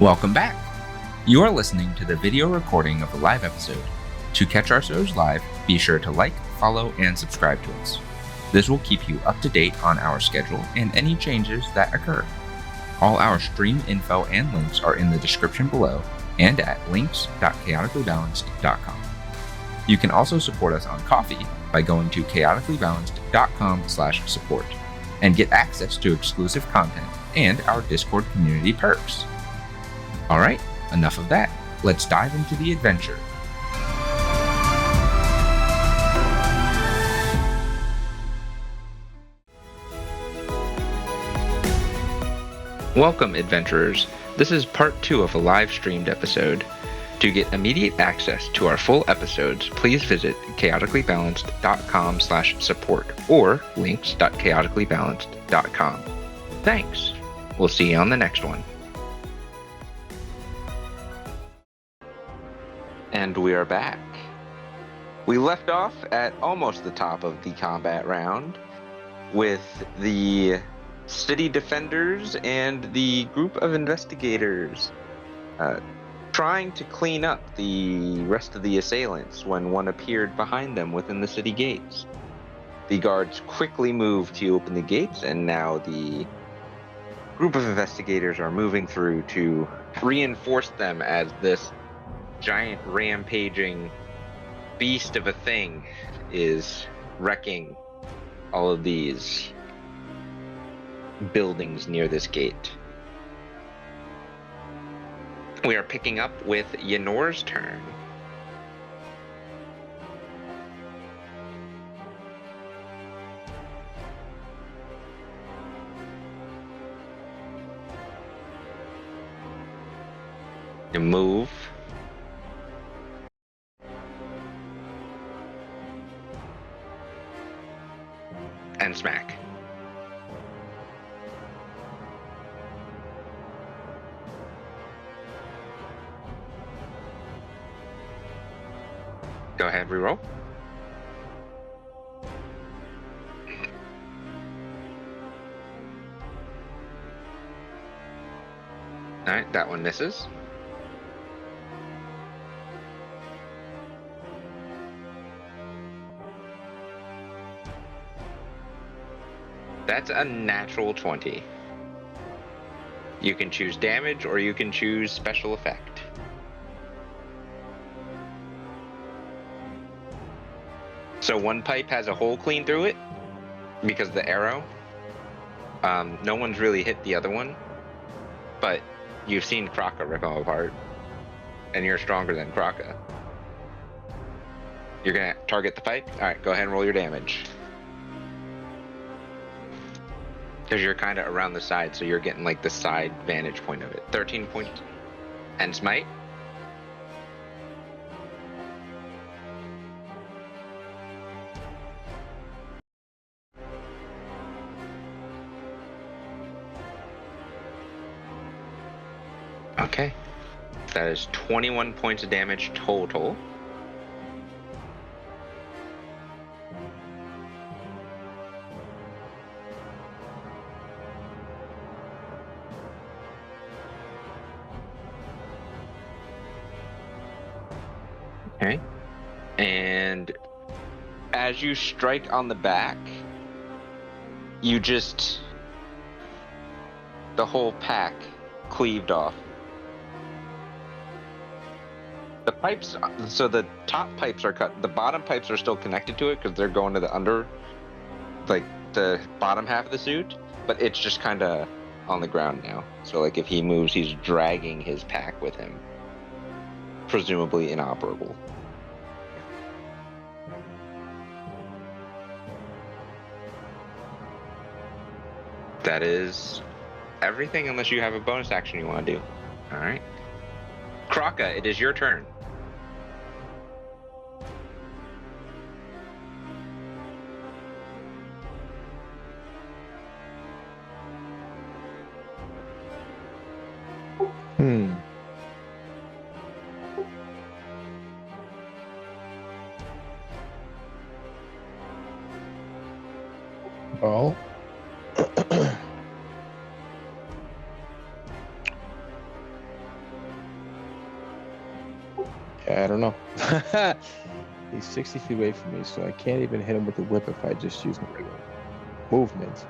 Welcome back! You are listening to the video recording of a live episode. To catch our shows live, be sure to like, follow, and subscribe to us. This will keep you up to date on our schedule and any changes that occur. All our stream info and links are in the description below and at links.chaoticallybalanced.com. You can also support us on Ko-fi by going to chaoticallybalanced.com/support and get access to exclusive content and our Discord community perks. Alright, enough of that. Let's dive into the adventure. Welcome, adventurers. This is part 2 of a live-streamed episode. To get immediate access to our full episodes, please visit chaoticallybalanced.com/support or links.chaoticallybalanced.com. Thanks. We'll see you on the next one. And we are back. We left off at almost the top of the combat round with the city defenders and the group of investigators trying to clean up the rest of the assailants when one appeared behind them within the city gates. The guards quickly moved to open the gates, and now the group of investigators are moving through to reinforce them as this giant rampaging beast of a thing is wrecking all of these buildings near this gate. We are picking up with Yenor's turn. You move. And smack. Go ahead, reroll. Alright, that one misses. That's a natural 20. You can choose damage or you can choose special effect. So one pipe has a hole clean through it because of the arrow. No one's really hit the other one, but you've seen Kraka rip them apart, and you're stronger than Kraka. You're gonna target the pipe? Alright, go ahead and roll your damage. Because you're kind of around the side, so you're getting like the side vantage point of it. 13 points. And smite? Okay. That is 21 points of damage total. Okay. And as you strike on the back, you just... the whole pack cleaved off. The pipes, so the top pipes are cut, the bottom pipes are still connected to it because they're going to the under, like the bottom half of the suit, but it's just kind of on the ground now. So like if he moves, he's dragging his pack with him. Presumably inoperable. That is everything unless you have a bonus action you want to do. Alright. Kraka, it is your turn. Well, Yeah, I don't know. He's 60 feet away from me, so I can't even hit him with the whip if I just use my regular movement.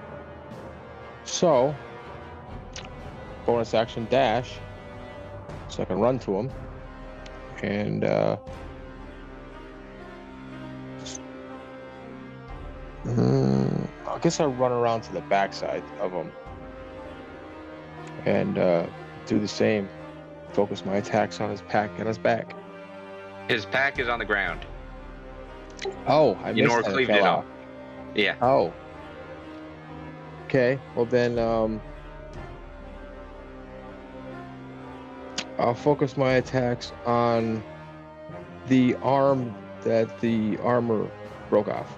So, bonus action dash, so I can run to him. And I guess I'll run around to the backside of him and do the same. Focus my attacks on his pack and his back. His pack is on the ground. Oh, I You missed nor that. It cleaved fell it off. on. Yeah. Oh. Okay. Well then, I'll focus my attacks on the arm that the armor broke off.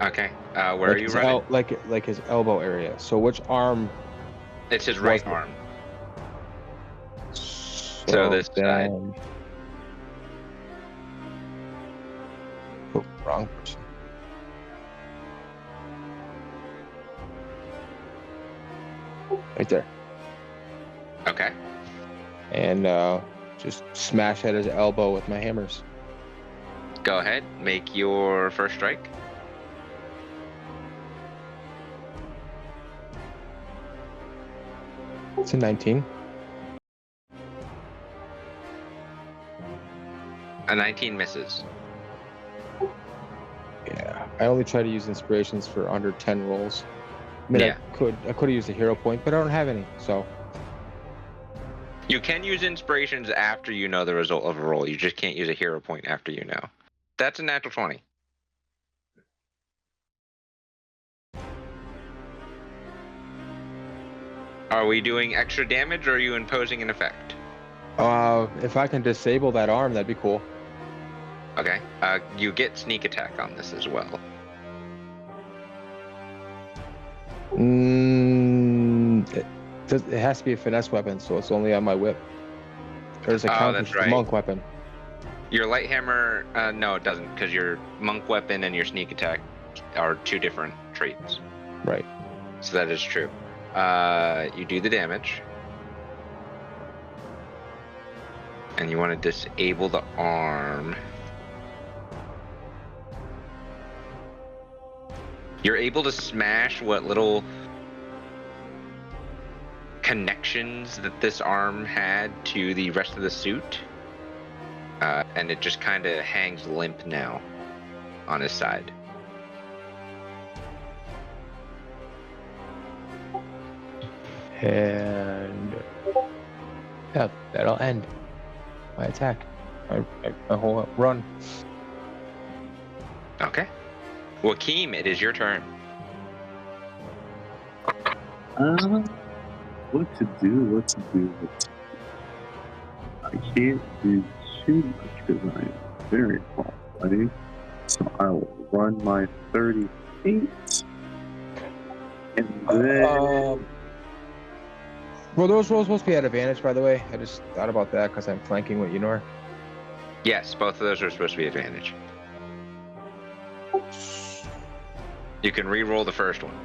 Okay. Where are you running? Like his elbow area. So which arm? It's his right arm. So this side. Oh, wrong person. Right there. Okay. And just smash at his elbow with my hammers. Go ahead. Make your first strike. It's a 19. A 19 misses. Yeah, I only try to use inspirations for under 10 rolls. I mean, Yeah. I could have used a hero point, but I don't have any, so. You can use inspirations after you know the result of a roll. You just can't use a hero point after you know. That's a natural 20. Are we doing extra damage, or are you imposing an effect? If I can disable that arm, that'd be cool. Okay. You get sneak attack on this as well. It has to be a finesse weapon, so it's only on my whip. There's a counter to the monk weapon. Your light hammer, no, it doesn't, because your monk weapon and your sneak attack are two different traits. Right. So that is true. You do the damage. And you want to disable the arm. You're able to smash what little connections that this arm had to the rest of the suit. And it just kind of hangs limp now on his side. And yeah, that'll end my attack. My whole run. Okay. Joaquim, it is your turn. What to do? I can't do too much because I am very far away. So I will run my 30 feet. And then... Well, those rolls supposed to be at advantage, by the way. I just thought about that because I'm flanking with Yunor. Yes, both of those are supposed to be advantage. You can re-roll the first one.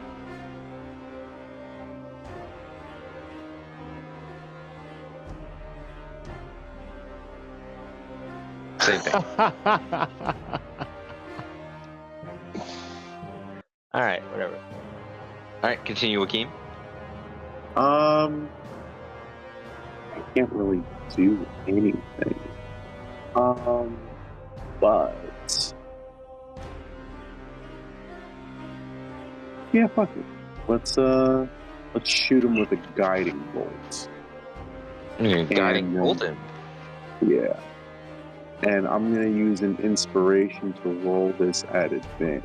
Same thing. All right, whatever. All right, continue, Joaquim. I can't really do anything. But yeah, fuck it. Let's shoot him with a guiding bolt. Guiding bolt him. Yeah. And I'm gonna use an inspiration to roll this at advantage.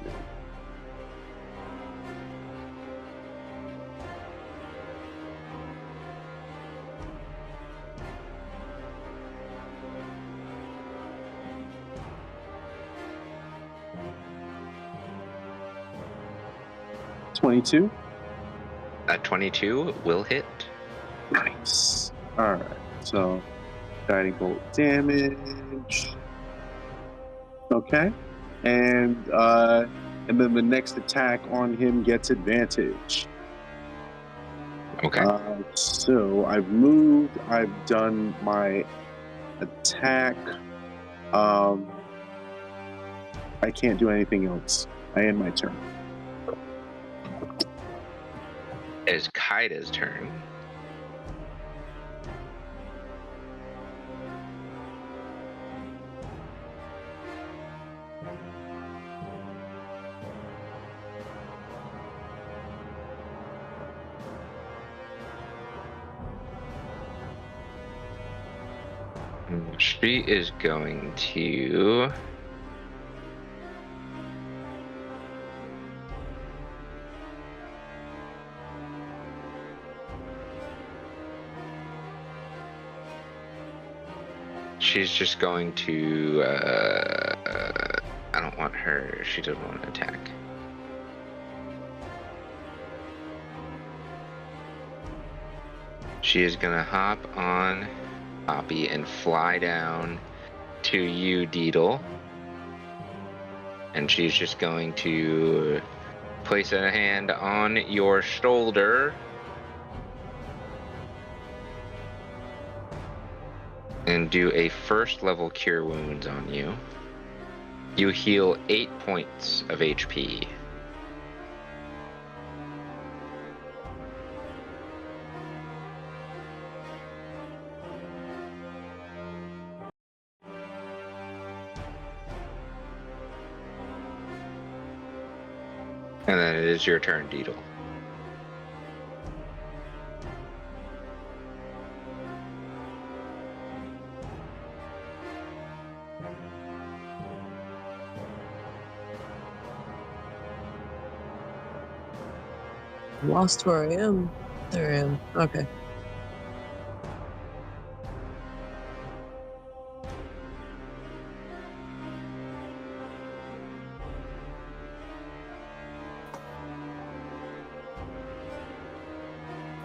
$22. A 22 will hit. Nice. Alright, so guiding bolt damage. Okay. And then the next attack on him gets advantage. Okay. So I've moved, I've done my attack. I can't do anything else. I end my turn. It is Kaida's turn. She is going to... She's just going to... I don't want her. She doesn't want to attack. She is going to hop on Poppy and fly down to you, Deedle. And she's just going to place a hand on your shoulder and do a first level cure wounds on you. You heal 8 points of HP. And then it is your turn, Deedle. Lost where I am. There I am. Okay.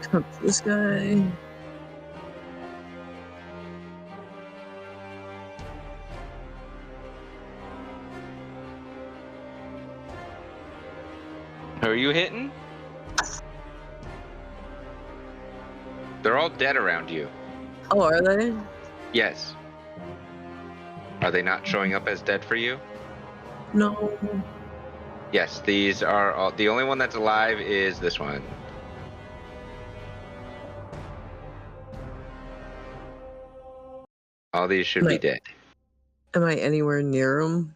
Come to this guy. Who are you hitting? They're all dead around you. Oh, are they? Yes. Are they not showing up as dead for you? No. Yes, these are all. The only one that's alive is this one. All these should be Wait. dead. Am I anywhere near him?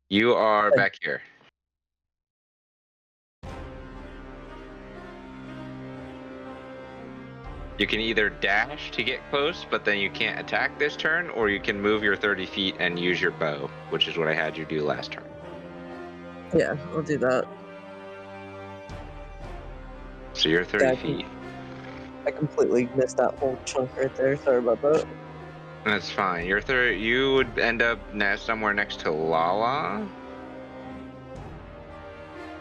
You are back here. You can either dash to get close, but then you can't attack this turn, or you can move your 30 feet and use your bow, which is what I had you do last turn. Yeah, I'll do that. So you're 30 Yeah, feet. I completely missed that whole chunk right there. Sorry about that. That's fine. You would end up somewhere next to Lala.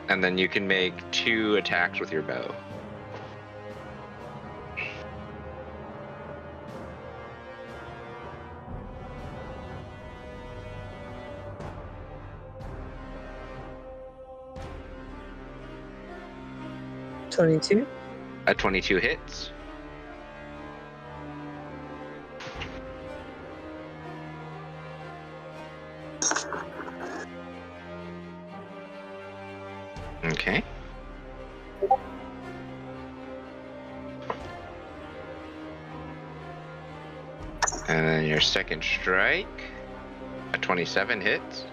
And then you can make 2 attacks with your bow. $22. A 22 hits. Okay. And then your second strike, a 27 hits.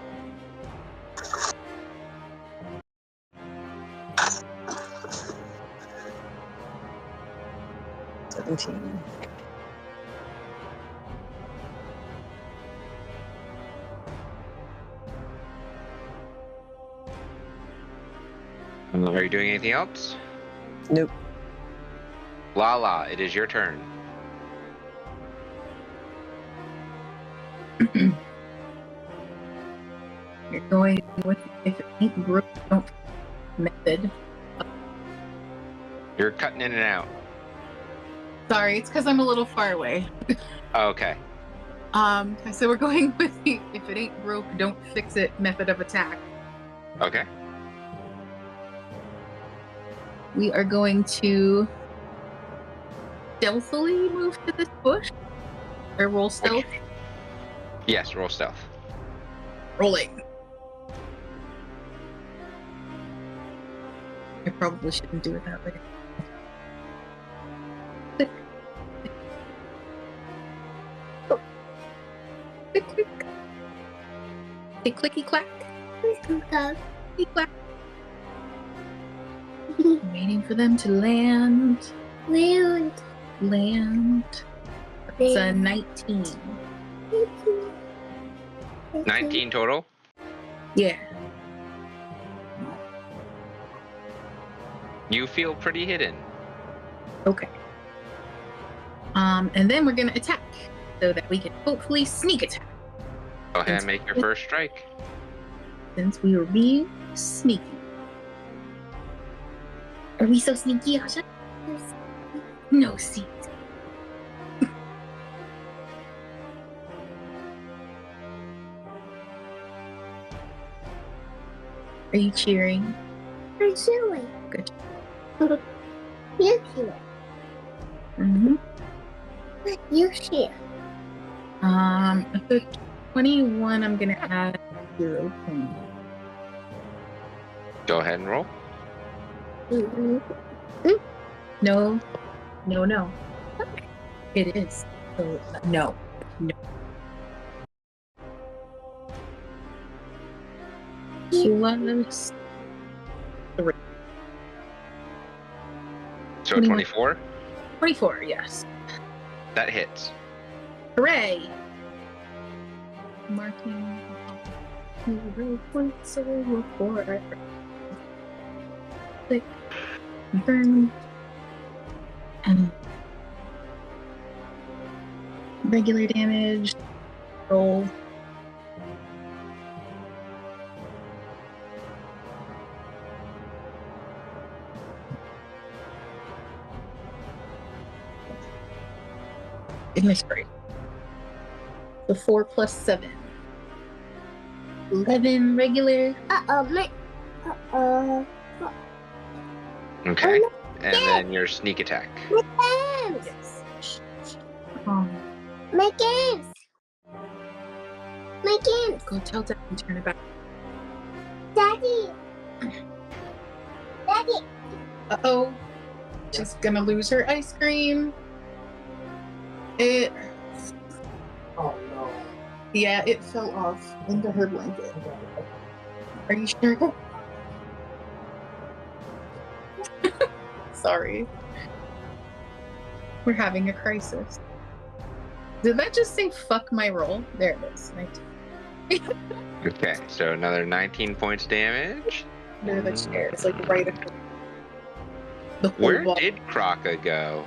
$17. Are you doing anything else? Nope. Lala, it is your turn. You're going with if it ain't broke, don't method. You're cutting in and out. Sorry, it's because I'm a little far away. Oh, okay. So we're going with the if it ain't broke, don't fix it method of attack. Okay. We are going to stealthily move to this bush. Or roll stealth? Yes, roll stealth. Rolling. I probably shouldn't do it that way. Click. Oh. Click, click. Hey, clicky clack. Clicky clack. Waiting for them to land. Land. It's a 19. 19 total. Yeah. You feel pretty hidden. Okay. And then we're gonna attack so that we can hopefully sneak attack. Go ahead and make your first strike. Since we were being sneaky. Are we so sneaky, Asha? No seat. Are you cheering? I'm chewing. Good. You cheer. Mm-hmm. You cheer. For 21, I'm gonna add 0. Go ahead and roll. No. No. It is. So, no. Plus 3. So 24. 24, yes. That hits. Hooray! Marking 0 points over 4. Click. Confirm. And regular damage. Roll. It missed right. So 4 plus 7. 11 regular. Okay. And then your sneak attack. Yes. My games. Go tell Dad and turn it back. Daddy. Uh-oh. She's gonna lose her ice cream. Oh no. Yeah, it fell off into her blanket. Are you sure? Sorry. We're having a crisis. Did that just say fuck my roll? There it is. 19. Okay, so another 19 points damage. Under the chair. It's like right under the whole Where wall. did Kraka go?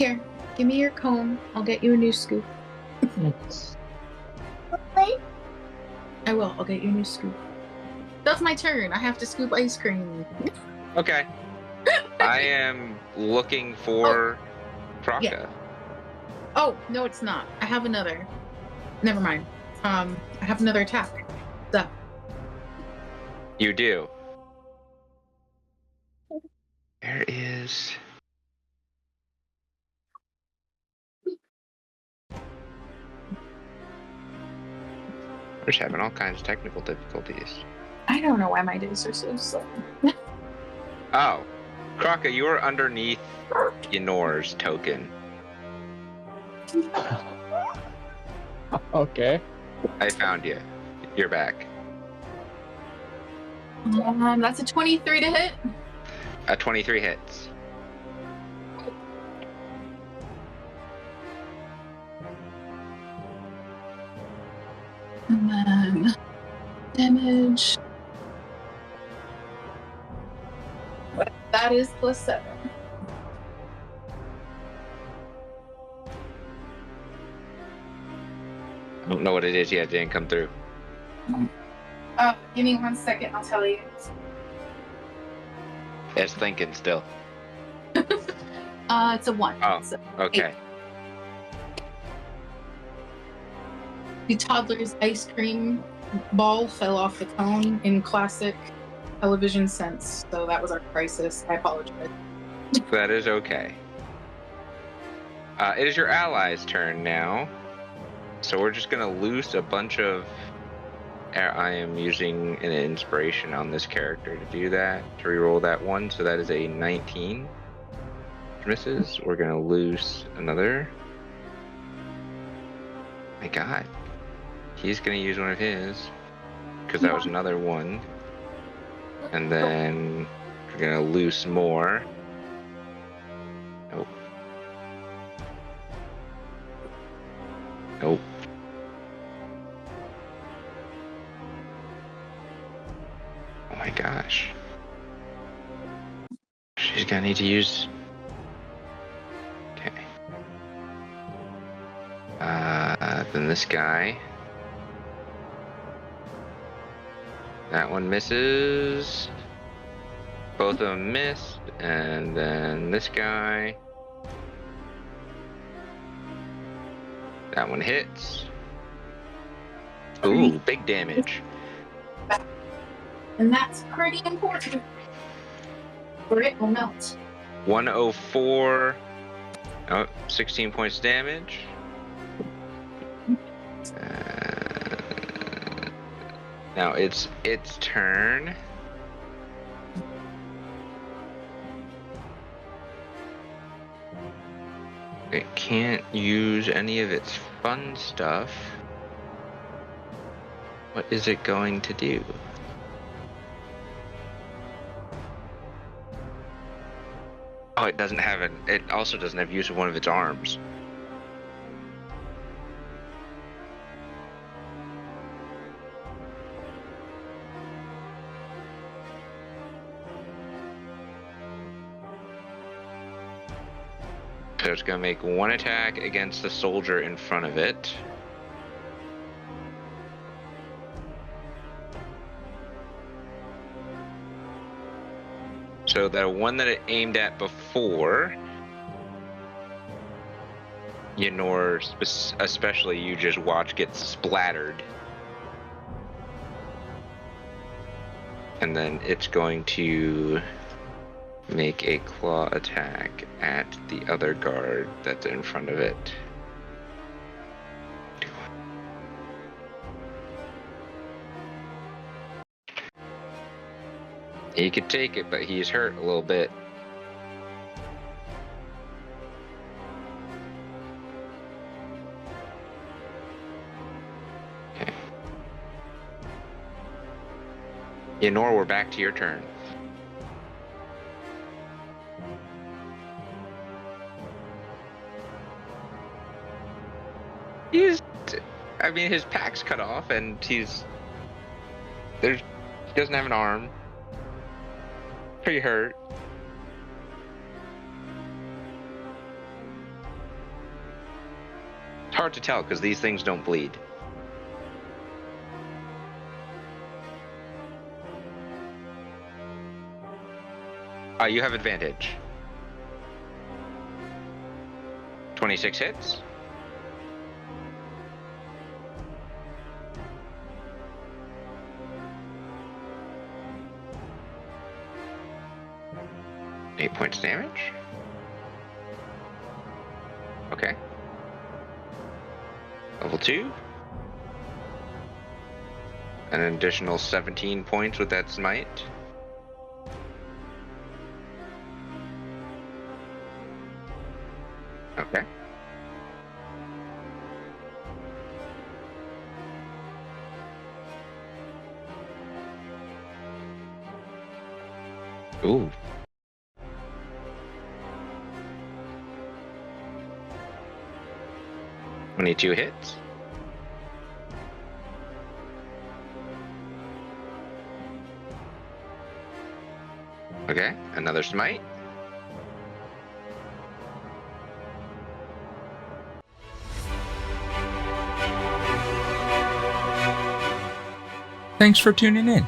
Here, give me your comb. I'll get you a new scoop. I will. I'll get you a new scoop. That's my turn. I have to scoop ice cream. Okay. I am looking for Kraka. Yeah. Oh, no, it's not. I have another. Never mind. I have another attack. So. You do. There is. We're just having all kinds of technical difficulties. I don't know why my days are so slow. Oh, Kraka, you are underneath Ynor's token. Okay. I found you. You're back. That's a 23 to hit. A 23 hits. And then damage. That is plus 7. I don't know what it is yet. It didn't come through. Give me 1 second. I'll tell you. It's thinking still. It's a 1. Oh, So okay. the toddler's ice cream ball fell off the cone in classic television sense, so that was our crisis. I apologize. That is okay. It is your ally's turn now. So we're just gonna loose a bunch of. I am using an inspiration on this character to do that, to reroll that one. So that is a 19. Misses. We're gonna loose another. My God, he's gonna use one of his because that was another one. And then we're gonna loose more. Nope. Nope. Oh my gosh. She's gonna need to use. Okay. Then this guy. That one misses. Both of them missed. And then this guy. That one hits. Ooh, big damage. And that's pretty important. Or it will melt. 104. Oh, 16 points damage. Now it's its turn. It can't use any of its fun stuff. What is it going to do? Oh, it doesn't have it also doesn't have use of one of its arms. So it's gonna make one attack against the soldier in front of it. So the one that it aimed at before, Yenor, especially you just watch get splattered. And then it's going to make a claw attack at the other guard that's in front of it. He could take it, but he's hurt a little bit. Okay. Yenor, we're back to your turn. I mean, his pack's cut off, and he doesn't have an arm. Pretty hurt. It's hard to tell because these things don't bleed. You have advantage. 26 hits. Eight points damage. Okay. Level 2. An additional 17 points with that smite. Okay. Ooh. Two hits. Okay, another smite. Thanks for tuning in.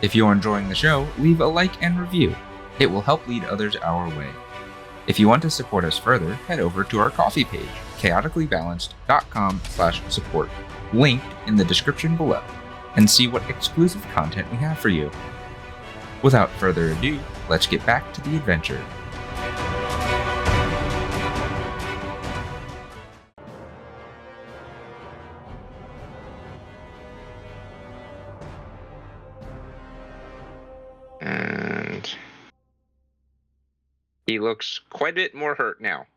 If you're enjoying the show, leave a like and review. It will help lead others our way. If you want to support us further, head over to our Ko-fi page, chaoticallybalanced.com/support, linked in the description below, and see what exclusive content we have for you. Without further ado, let's get back to the adventure. And he looks quite a bit more hurt now,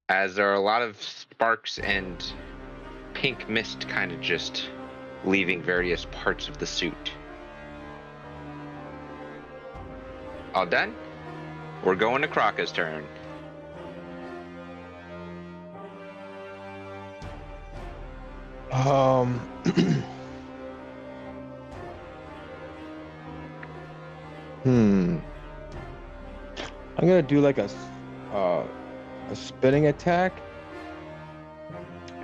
as there are a lot of sparks and pink mist kind of just leaving various parts of the suit. All done? We're going to Kraka's turn. I'm gonna do like a spinning attack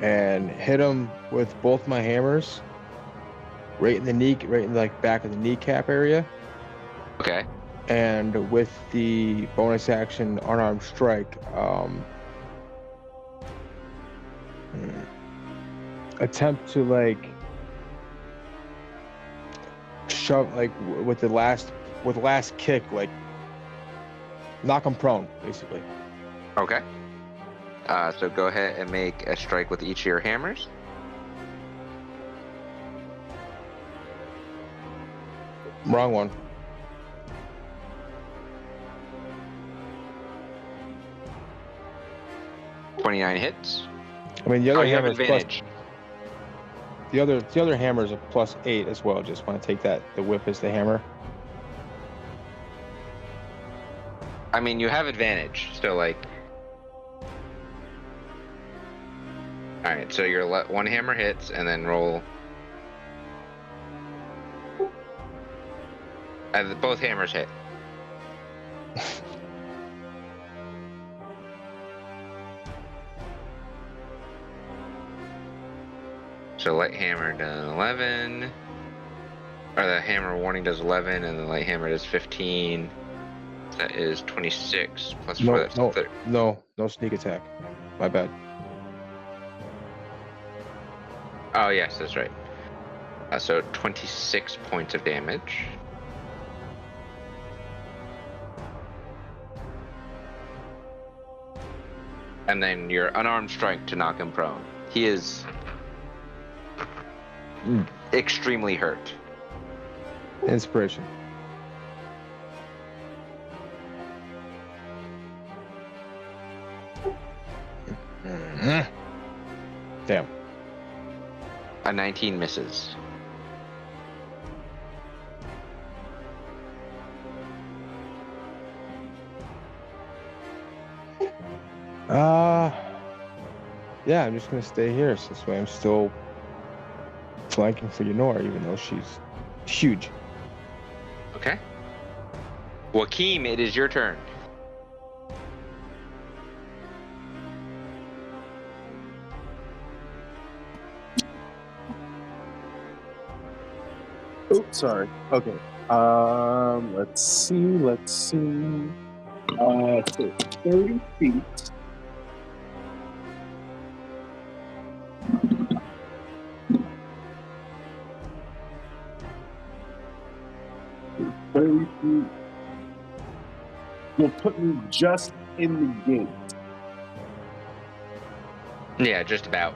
and hit him with both my hammers, right in the knee, right in like back of the kneecap area. Okay. And with the bonus action unarmed strike, attempt to like shove like with the last kick, like knock him prone, basically. Okay. So go ahead and make a strike with each of your hammers. Wrong one. .29 hits. I mean, the other Oh, you have hammer is plus. advantage. The other hammer is a +8 as well. Just want to take that. The whip is the hammer. I mean, you have advantage, so like. All right, so your one hammer hits, and then roll. Both hammers hit. So light hammer does 11, or the hammer warning does 11, and the light hammer does 15. That is 26 plus 4. That's 30. No sneak attack. My bad. Oh yes, that's right. So 26 points of damage. And then your unarmed strike to knock him prone. He is extremely hurt. Inspiration. Damn. A 19 misses. Yeah, I'm just gonna stay here. So this way I'm still flanking for Ynora, even though she's huge. Okay. Joaquim, it is your turn. Oops, sorry. Okay. Let's see. So 30 feet. Will put me just in the gate. Yeah, just about.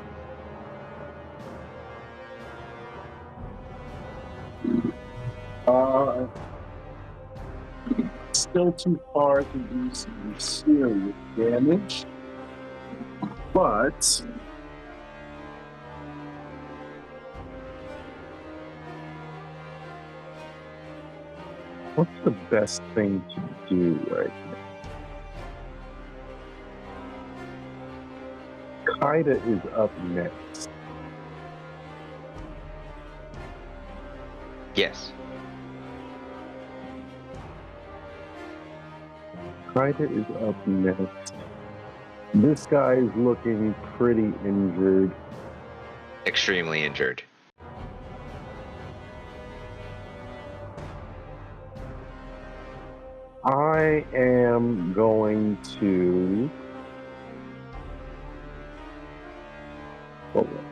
Still too far to do some serious damage, but what's the best thing to do right now? Kaida is up next. Yes. Kaida is up next. This guy is looking pretty injured. Extremely injured. I am going to. Hold on.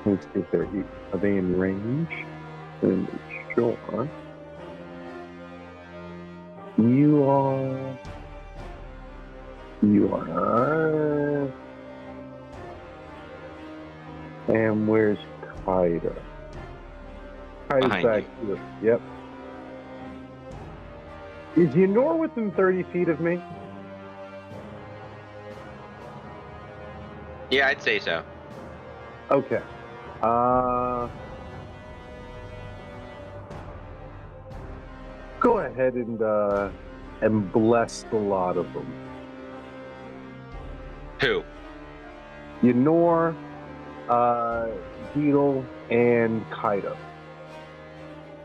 Let's see if they're. Are they in range? Sure. You are. And where's Kaida? Kaida's Behind back here. Yep. Is Ynor within 30 feet of me? Yeah, I'd say so. Okay. Go ahead and bless the lot of them. Who? Ynor, Beetle, and Kaida.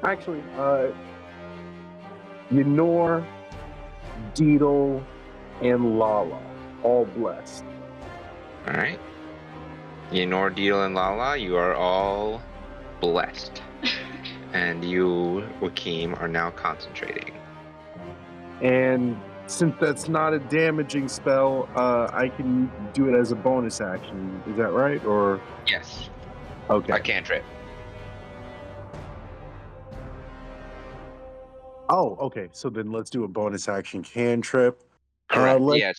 Actually, Ynor, Beetle, and Lala, all blessed. All right. Ynor, Deedle, and Lala, you are all blessed. And you, Wakim, are now concentrating. And since that's not a damaging spell, I can do it as a bonus action. Is that right? Or Yes. okay. A cantrip. Oh, okay. So then let's do a bonus action cantrip. Correct. let's- Yeah,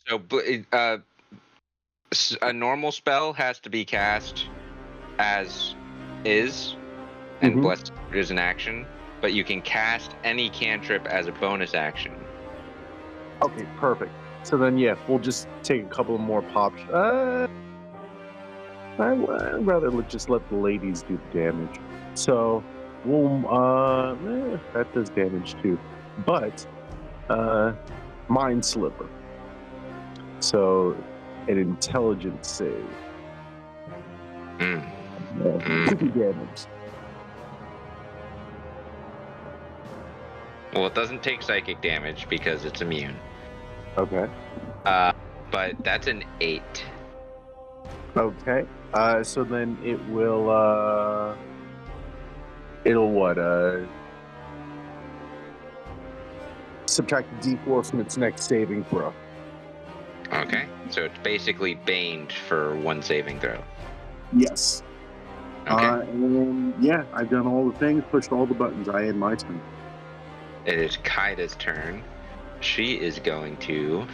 so a normal spell has to be cast as is, and Mhm. Blessed is an action, but you can cast any cantrip as a bonus action. Okay, perfect. So then, yeah, we'll just take a couple more pops. I'd rather just let the ladies do the damage. So we'll that does damage too, but mind sliver. So an intelligence save. Mm. 50 damage. Well, it doesn't take psychic damage because it's immune. Okay. But that's an 8. Okay. So then it will it'll what subtract a d4 from its next saving throw. Okay. So it's basically baned for one saving throw. Yes. Okay. And yeah, I've done all the things, pushed all the buttons. I had my turn. It is Kaida's turn. She is going to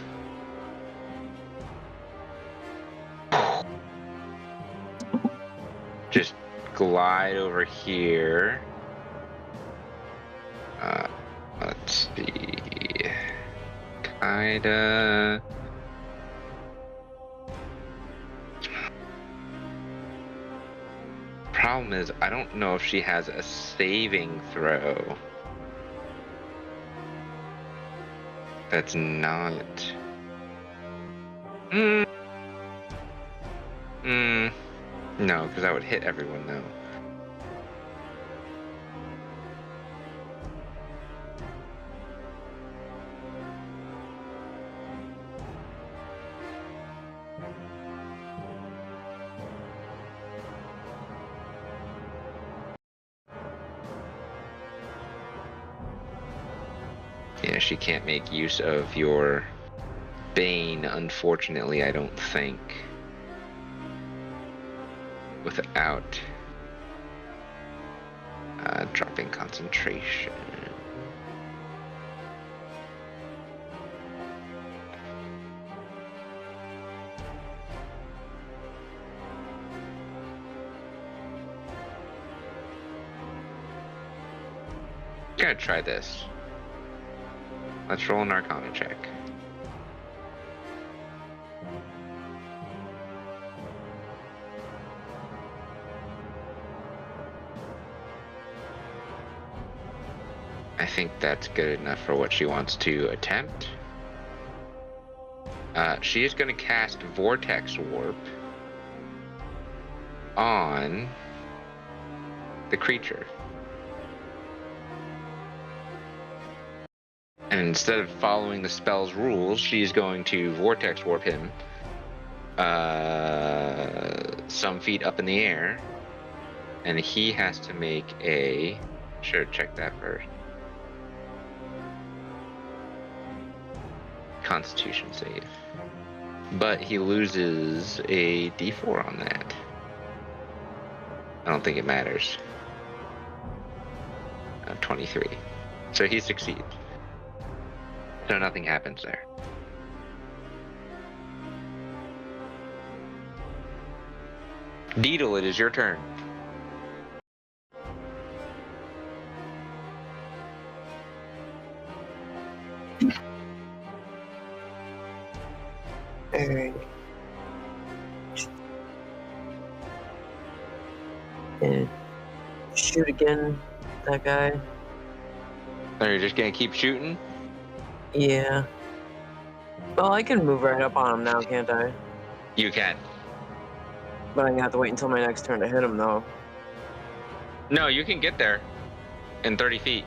just glide over here. Let's see. Kaida. Problem is, I don't know if she has a saving throw. That's not. No, because that would hit everyone though. Yeah, she can't make use of your Bane, unfortunately, I don't think. Without dropping concentration. Gotta try this. Let's roll an Arcana check. I think that's good enough for what she wants to attempt. She is going to cast Vortex Warp on the creature. And instead of following the spell's rules, she is going to Vortex Warp him some feet up in the air. And he has to make a... Sure, check that first. Constitution save. But he loses a d4 on that. I don't think it matters. 23. So he succeeds. So nothing happens there. Deedle, it is your turn. Alright. And shoot again, that guy. Are you just gonna keep shooting? Yeah. Well, I can move right up on him now, can't I? You can. But I'm gonna have to wait until my next turn to hit him, though. No, you can get there in 30 feet.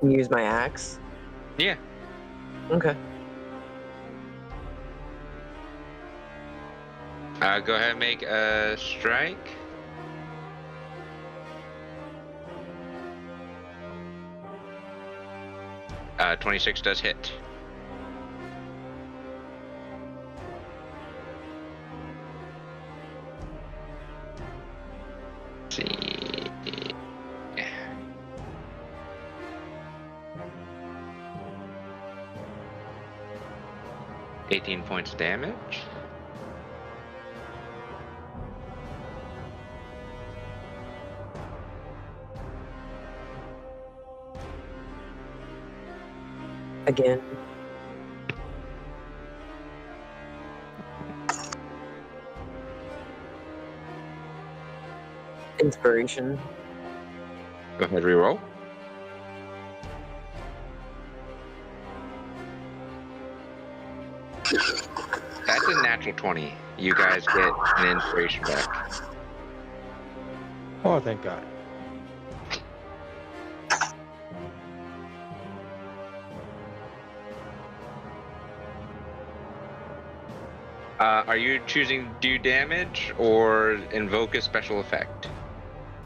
Use my axe? Yeah. Okay. Go ahead and make a strike. Uh, 26 does hit. Let's see. Yeah. $18 points of damage. Again. Inspiration. Go ahead, reroll. That's a natural 20. You guys get an inspiration back. Oh, thank God. Are you choosing to do damage or invoke a special effect?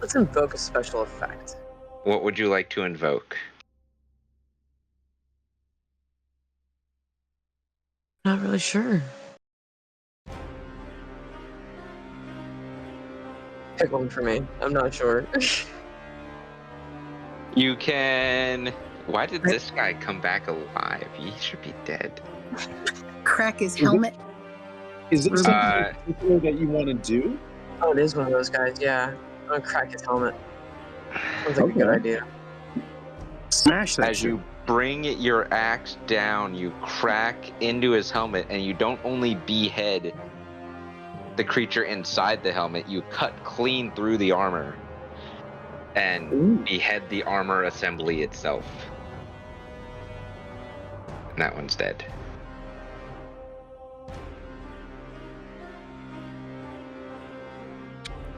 Let's invoke a special effect. What would you like to invoke? Not really sure. Pick one for me. I'm not sure. You can. Why did this guy come back alive? He should be dead. Crack his helmet. Is it something Uh, in particular that you want to do? Oh, it is one of those guys, yeah. I'm gonna crack his helmet. Sounds like a good Okay. idea. Smash that As shit. you bring your axe down, you crack into his helmet, and you don't only behead the creature inside the helmet, you cut clean through the armor and Ooh. behead the armor assembly itself. And that one's dead.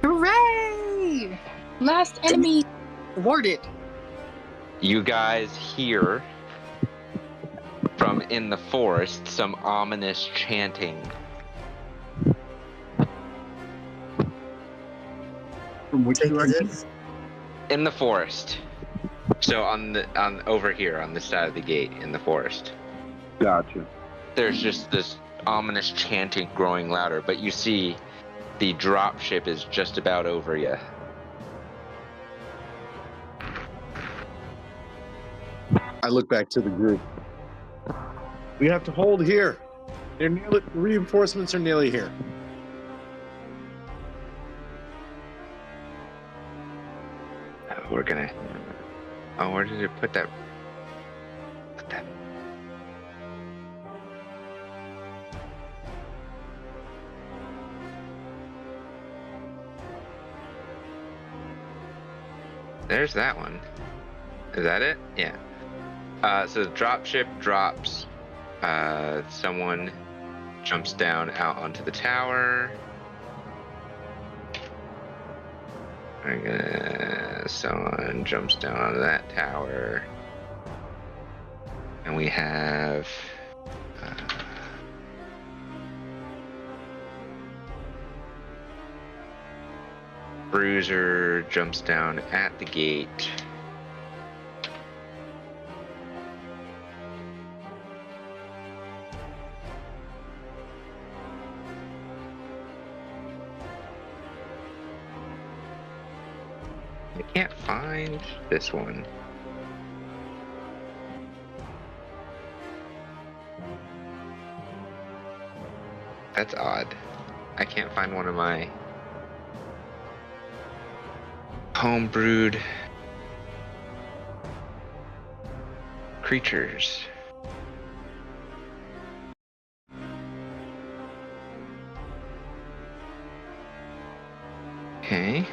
Hooray! Last enemy rewarded. You guys hear from in the forest some ominous chanting. From which Take direction? this. In the forest. So on over here on this side of the gate in the forest. Gotcha. There's just this ominous chanting growing louder, but you see the drop ship is just about over you. I look back to the group. We have to hold here. They're nearly, reinforcements are nearly here. We're gonna. Oh, where did it put that? Put that. There's that one. Is that it? Yeah. So the dropship drops. Someone jumps down out onto the tower. Someone jumps down onto that tower. And we have. Bruiser jumps down at the gate. I can't find this one. That's odd. I can't find one of my homebrewed creatures. Okay.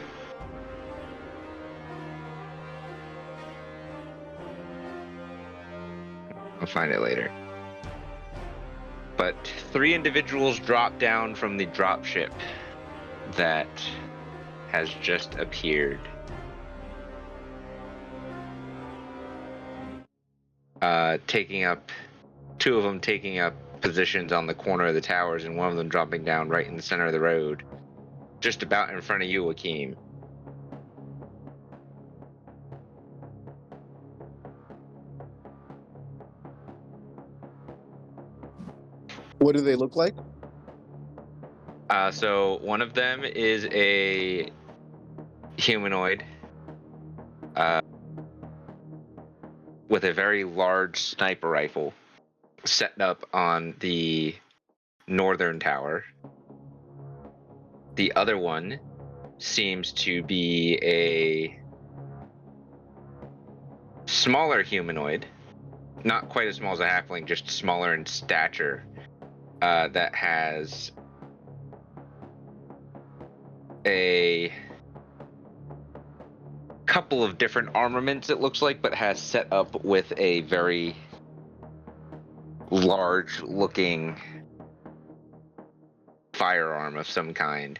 I'll find it later. But 3 individuals drop down from the dropship that has just appeared. Taking up, 2 of them taking up positions on the corner of the towers, and one of them dropping down right in the center of the road, just about in front of you, Akeem. What do they look like? So one of them is a humanoid with a very large sniper rifle set up on the northern tower. The other one seems to be a smaller humanoid, not quite as small as a halfling, just smaller in stature, that has a couple of different armaments, it looks like, but has set up with a very large looking firearm of some kind.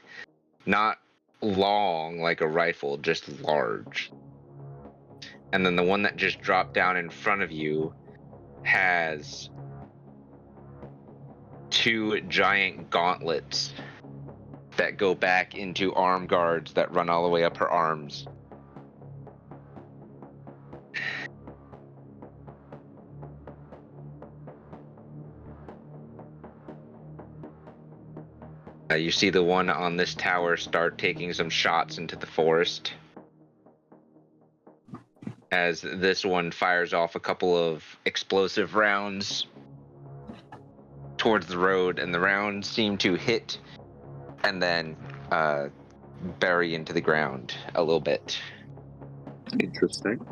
Not long like a rifle, just large. And then the one that just dropped down in front of you has 2 giant gauntlets that go back into arm guards that run all the way up her arms. You see the one on this tower start taking some shots into the forest as this one fires off a couple of explosive rounds towards the road, and the rounds seem to hit and then bury into the ground a little bit. Interesting.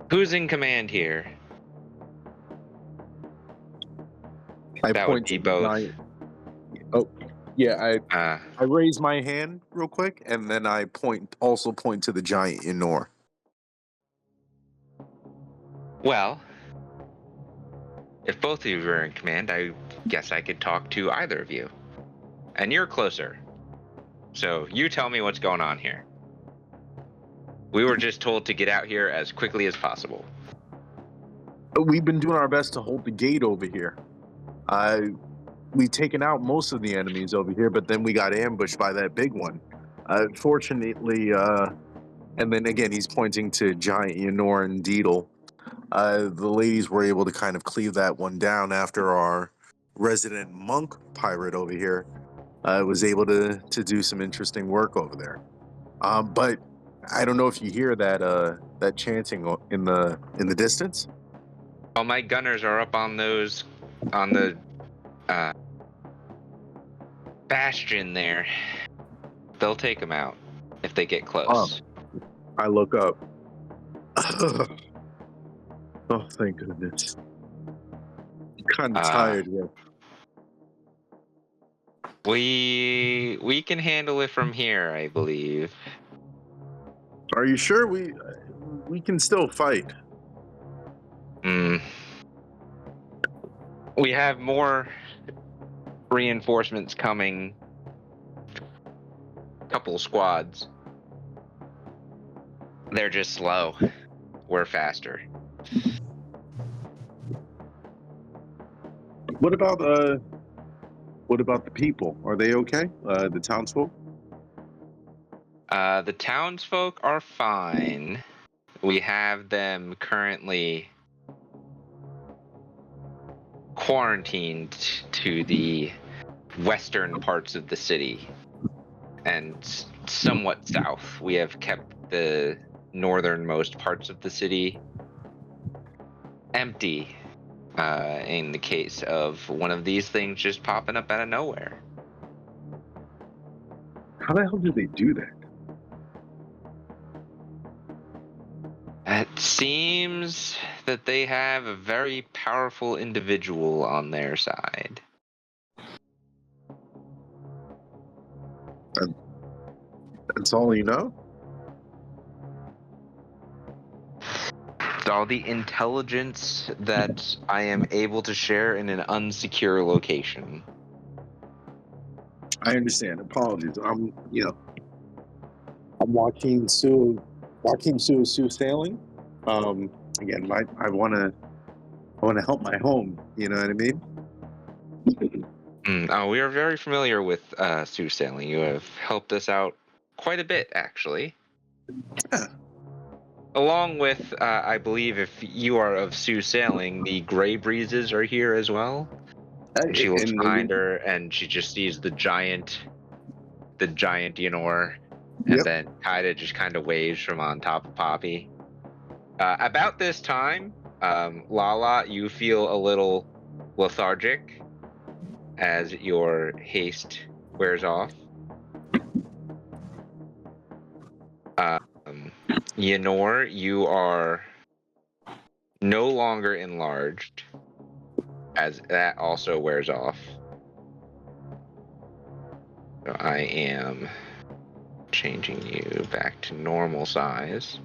Who's in command here? I That would point be to both. Oh, yeah. Uh, I raise my hand real quick, and then I also point to the giant Ynor. well, if both of you are in command, I guess I could talk to either of you. And you're closer. So you tell me what's going on here. We were just told to get out here as quickly as possible. We've been doing our best to hold the gate over here. We've taken out most of the enemies over here, but then we got ambushed by that big one. Fortunately, and then again, he's pointing to giant Ynor and Deedle. The ladies were able to kind of cleave that one down after our resident monk pirate over here was able to do some interesting work over there. But I don't know if you hear that chanting in the distance. Well, my gunners are up on those, on the bastion there. They'll take them out if they get close. I look up. Oh, thank goodness. I'm kind of tired yet. We can handle it from here, I believe. Are you sure we can still fight? We have more reinforcements coming. Couple squads. They're just slow. We're faster. What about the people? Are they okay? The townsfolk? The townsfolk are fine. We have them currently quarantined to the western parts of the city and somewhat south. We have kept the northernmost parts of the city empty. In the case of one of these things just popping up out of nowhere. How the hell do they do that? It seems that they have a very powerful individual on their side. That's all you know? It's all the intelligence that I am able to share in an unsecure location. I understand. Apologies. I'm watching Sue sailing. Again, I want to help my home. You know what I mean? Oh, we are very familiar with Sioux Sailing. You have helped us out quite a bit, actually. Yeah. Along with, I believe, if you are of Sioux Sailing, the Gray Breezes are here as well. And she looks behind her, and she just sees the giant Yenor, and Yep. then Kaida just kind of waves from on top of Poppy. About this time, Lala, you feel a little lethargic as your haste wears off. Yenor, you are no longer enlarged, as that also wears off. So I am changing you back to normal size.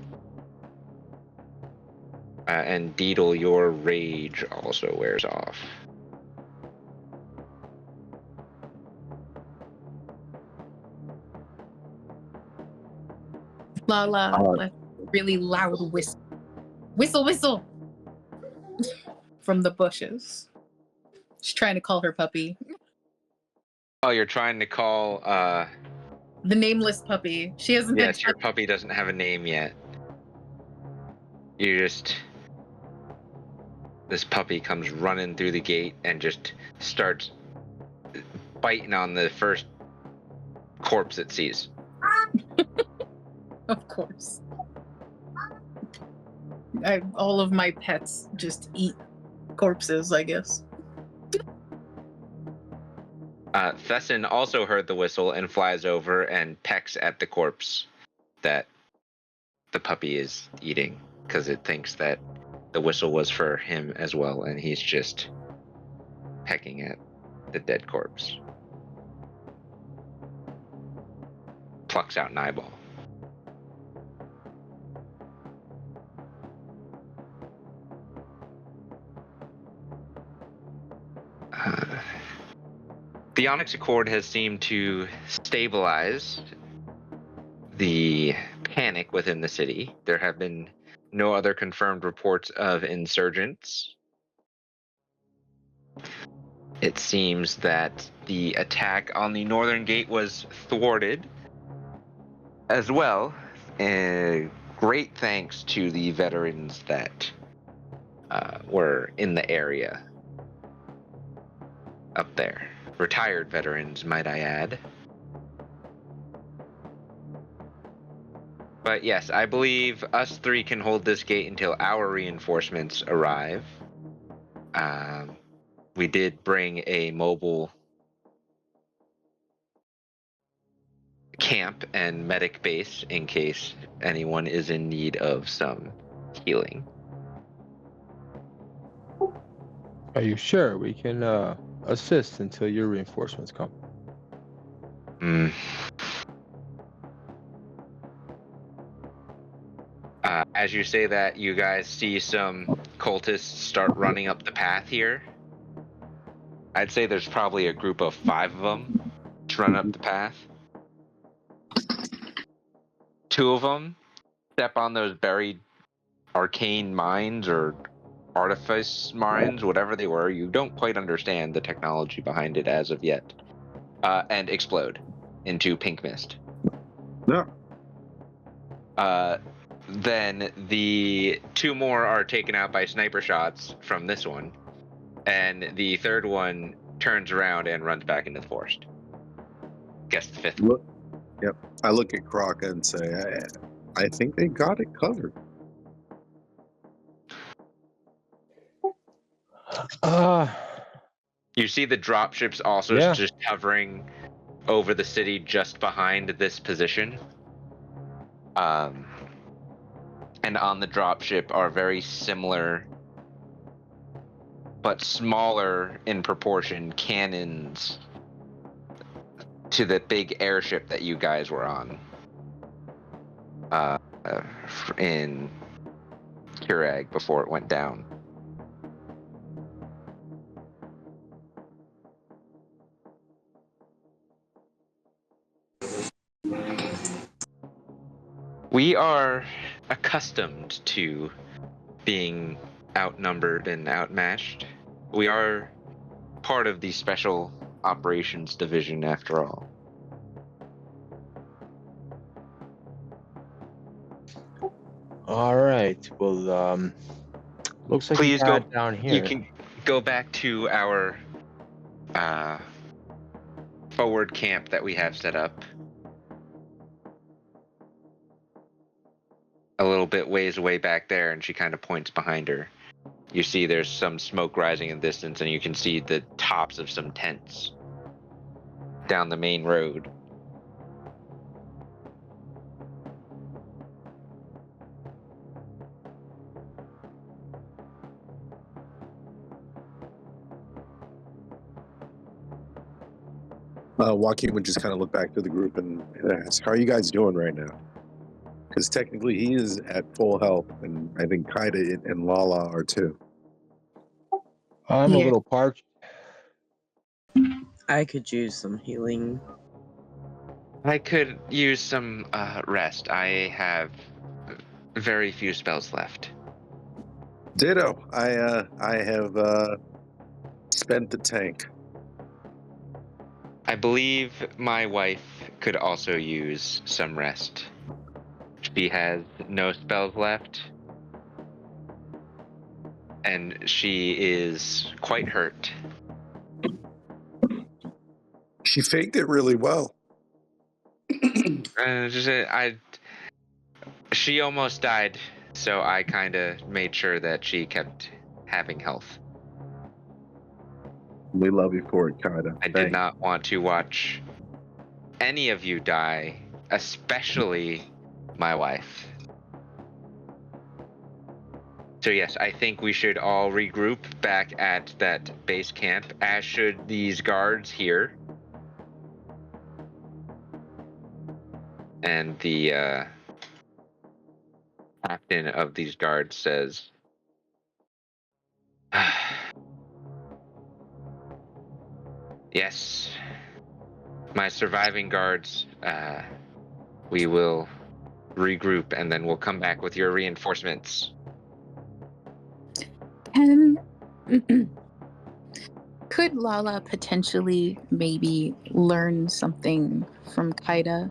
And Deedle, your rage also wears off. Lala left a really loud whistle. Whistle! From the bushes. She's trying to call her puppy. Oh, you're trying to call, The nameless puppy. She hasn't yes, been your puppy doesn't have a name yet. This puppy comes running through the gate and just starts biting on the first corpse it sees. Of course. All of my pets just eat corpses, I guess. Thesson also heard the whistle and flies over and pecks at the corpse that the puppy is eating because it thinks that the whistle was for him as well, and he's just pecking at the dead corpse. Plucks out an eyeball. The Onyx Accord has seemed to stabilize the panic within the city. There have been no other confirmed reports of insurgents. It seems that the attack on the northern gate was thwarted as well. Great thanks to the veterans that were in the area up there. Retired veterans, might I add. But yes, I believe us three can hold this gate until our reinforcements arrive. We did bring a mobile camp and medic base in case anyone is in need of some healing. Are you sure we can assist until your reinforcements come? As you say that, you guys see some cultists start running up the path here. I'd say there's probably a group of 5 of them to run up the path. 2 of them step on those buried arcane mines or artifice mines, whatever they were. You don't quite understand the technology behind it as of yet. And explode into pink mist. No. Then the 2 more are taken out by sniper shots from this one. And the 3rd one turns around and runs back into the forest. Guess the 5th one. Yep. I look at Kraka and say, I think they got it covered. You see the dropships also Yeah. just hovering over the city just behind this position. And on the dropship are very similar but smaller in proportion cannons to the big airship that you guys were on in Kurag before it went down. We are accustomed to being outnumbered and outmatched. We are part of the Special Operations Division, after all. All right. Well, looks like Please you go got down here. You can go back to our forward camp that we have set up. A little bit ways away back there, and she kind of points behind her. You see there's some smoke rising in the distance, and you can see the tops of some tents down the main road. Joaquin would just kind of look back to the group and ask, "How are you guys doing right now?" Because technically he is at full health, and I think Kaida and Lala are too. I'm a Yeah. little parched. I could use some healing. I could use some rest. I have very few spells left. Ditto. I have spent the tank. I believe my wife could also use some rest. She has no spells left, and she is quite hurt. She faked it really well. She almost died, so I kind of made sure that she kept having health. We love you for it, Kaida. I did not want to watch any of you die, especially my wife. So yes, I think we should all regroup back at that base camp, as should these guards here. And the captain of these guards says, "Yes, my surviving guards, we will regroup and then we'll come back with your reinforcements." And could Lala potentially maybe learn something from Kaida?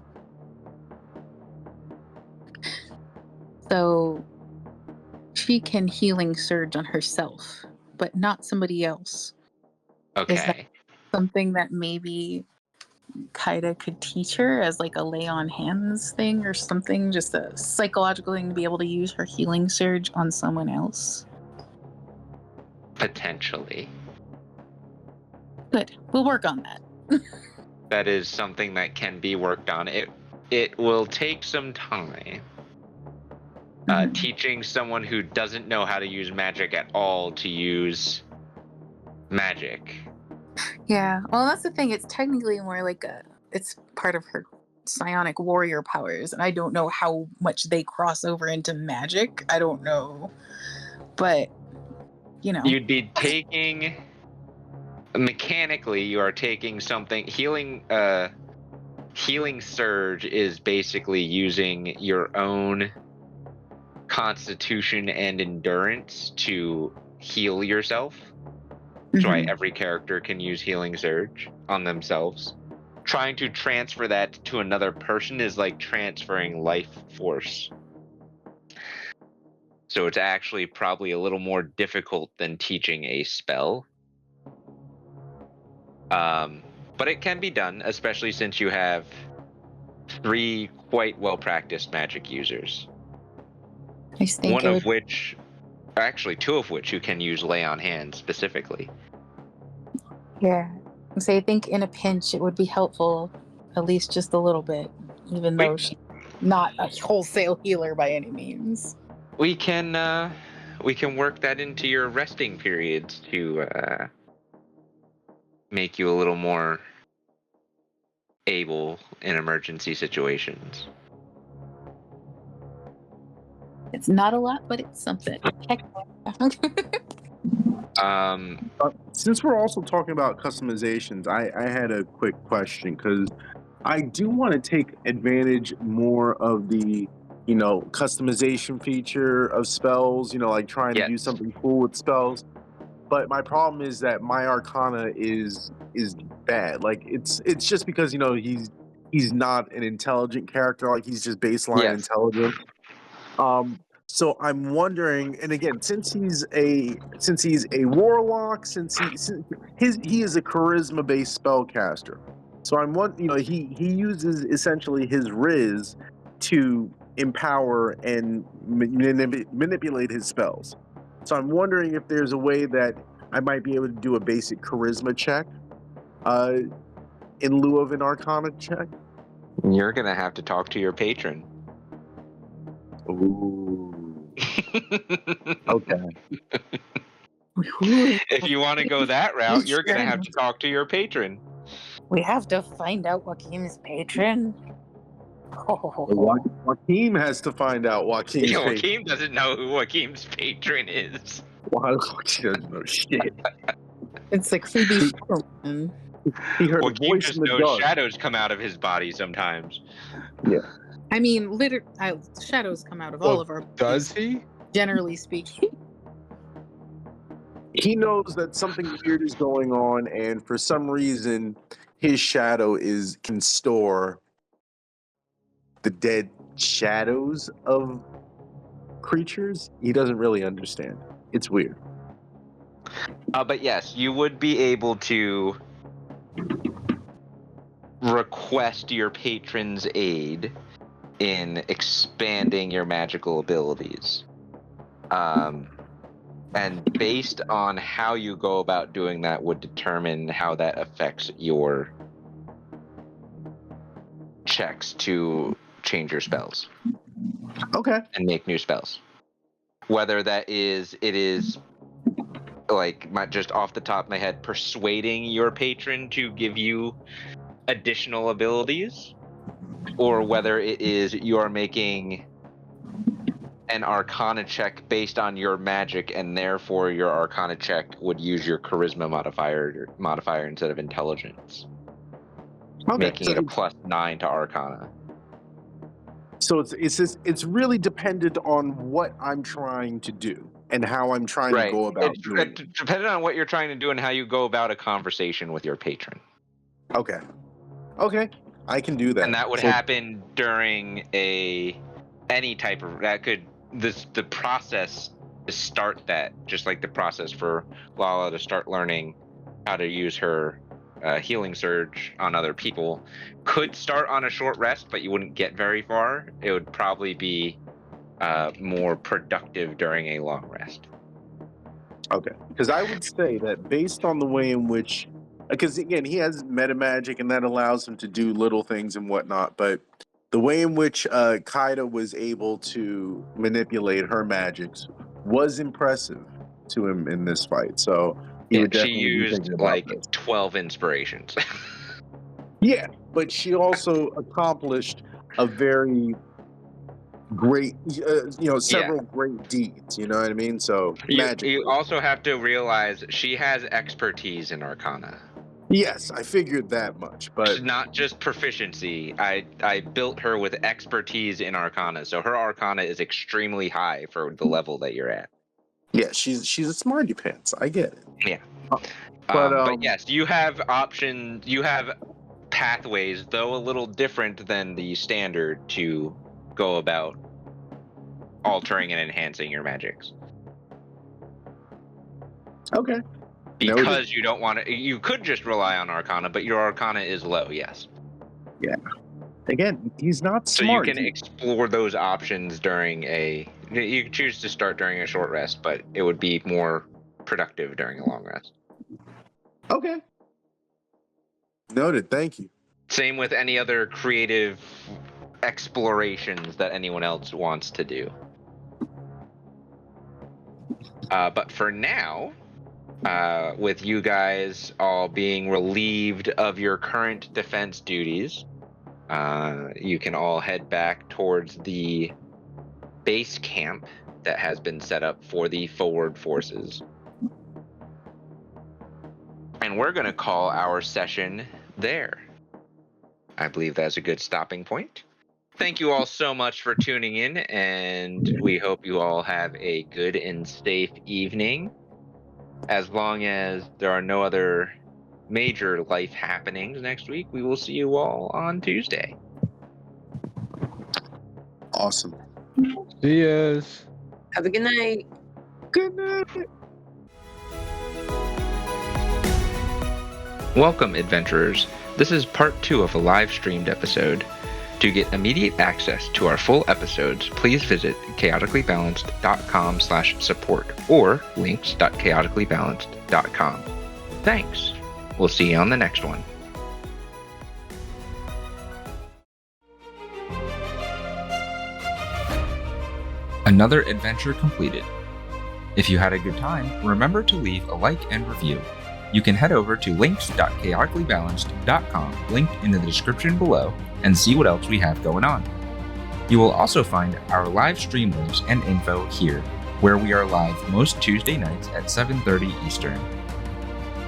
So she can healing surge on herself, but not somebody else. Is that Okay. something that maybe Kaida could teach her as like a lay on hands thing or something? Just a psychological thing to be able to use her healing surge on someone else? Potentially. Good. We'll work on that. That is something that can be worked on. It will take some time. Teaching someone who doesn't know how to use magic at all to use magic. Yeah. Well, that's the thing. It's technically more like it's part of her psionic warrior powers, and I don't know how much they cross over into magic. I don't know. But, you know. You'd be taking, mechanically, you are taking something, healing surge is basically using your own constitution and endurance to heal yourself. That's why every character can use healing surge on themselves. Trying to transfer that to another person is like transferring life force. So it's actually probably a little more difficult than teaching a spell. But it can be done, especially since you have 3 quite well-practiced magic users. I just think One it of would, which, actually 2 of which, you can use lay on hands specifically. yeah. So I think in a pinch it would be helpful, at least just a little bit, even though she's not a wholesale healer by any means. We can work that into your resting periods to make you a little more able in emergency situations. It's not a lot, but it's something. Heck. Since we're also talking about customizations, I had a quick question because I do want to take advantage more of the, customization feature of spells, like trying to do Yes. something cool with spells. But my problem is that my Arcana is bad. Like it's just because, he's not an intelligent character, like he's just baseline Yes. intelligent. So I'm wondering, and again, since he's a warlock, since he is a charisma based spellcaster. So he uses essentially his riz to empower and manipulate his spells. So I'm wondering if there's a way that I might be able to do a basic charisma check in lieu of an Arcana check. You're gonna have to talk to your patron. Ooh. Okay. If you want to go that route, you're gonna have to talk to your patron. We have to find out Joaquin's patron. Joaquin has to find out Joaquin's patron. Joaquin doesn't know who Joaquin's patron is. Joaquin doesn't know shit. It's a creepy shadow. He heard a Joaquin voice just in the knows dark. shadows come out of his body sometimes. I mean, shadows come out of all of our. Does he? Generally speaking. He knows that something weird is going on, and for some reason, his shadow can store the dead shadows of creatures. He doesn't really understand. It's weird. But yes, you would be able to request your patron's aid in expanding your magical abilities. And based on how you go about doing that would determine how that affects your checks to change your spells. Okay. And make new spells. Whether it is like just off the top of my head, persuading your patron to give you additional abilities, or whether it is you are making an Arcana check based on your magic, and therefore your Arcana check would use your Charisma modifier instead of Intelligence, making it a +9 to Arcana. So it's really dependent on what I'm trying to do and how I'm trying to go about doing it. Depending on what you're trying to do and how you go about a conversation with your patron. Okay, I can do that. And that would happen during any type of the process to start that, just like the process for Lala to start learning how to use her healing surge on other people could start on a short rest, but you wouldn't get very far. It would probably be more productive during a long rest. Okay, because I would say that based on the way in which, because again, he has meta magic and that allows him to do little things and whatnot, but the way in which Kaida was able to manipulate her magics was impressive to him in this fight. So he would definitely she used be thinking about this. 12 inspirations. Yeah, but she also accomplished a very great, several great deeds. You know what I mean? So you also have to realize she has expertise in Arcana. Yes, I figured that much, but it's not just proficiency. I built her with expertise in Arcana, so her Arcana is extremely high for the level that you're at. Yeah, she's a smarty pants. I get it. Yeah, but yes, you have options. You have pathways, though a little different than the standard, to go about altering and enhancing your magics. Okay. Because you don't want to. You could just rely on Arcana, but your Arcana is low. Yes. Yeah. Again, he's not So smart. you can explore those options during you can choose to start during a short rest, but it would be more productive during a long rest. Okay. Noted. Thank you. Same with any other creative explorations that anyone else wants to do. But for now, with you guys all being relieved of your current defense duties, you can all head back towards the base camp that has been set up for the forward forces. And we're going to call our session there. I believe that's a good stopping point. Thank you all so much for tuning in, and we hope you all have a good and safe evening. As long as there are no other major life happenings next week, we will see you all on Tuesday. Awesome. See yas. Have a good night. Good night. Welcome, adventurers. This is part 2 of a live-streamed episode. To get immediate access to our full episodes, please visit chaoticallybalanced.com/support or links.chaoticallybalanced.com. Thanks. We'll see you on the next one. Another adventure completed. If you had a good time, remember to leave a like and review. You can head over to links.chaoticallybalanced.com, linked in the description below, and see what else we have going on. You will also find our live stream links and info here, where we are live most Tuesday nights at 7:30 Eastern.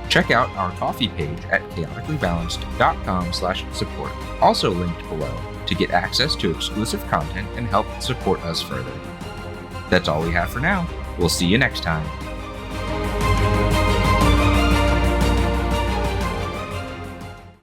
Check out our coffee page at chaoticallybalanced.com/support, also linked below, to get access to exclusive content and help support us further. That's all we have for now. We'll see you next time.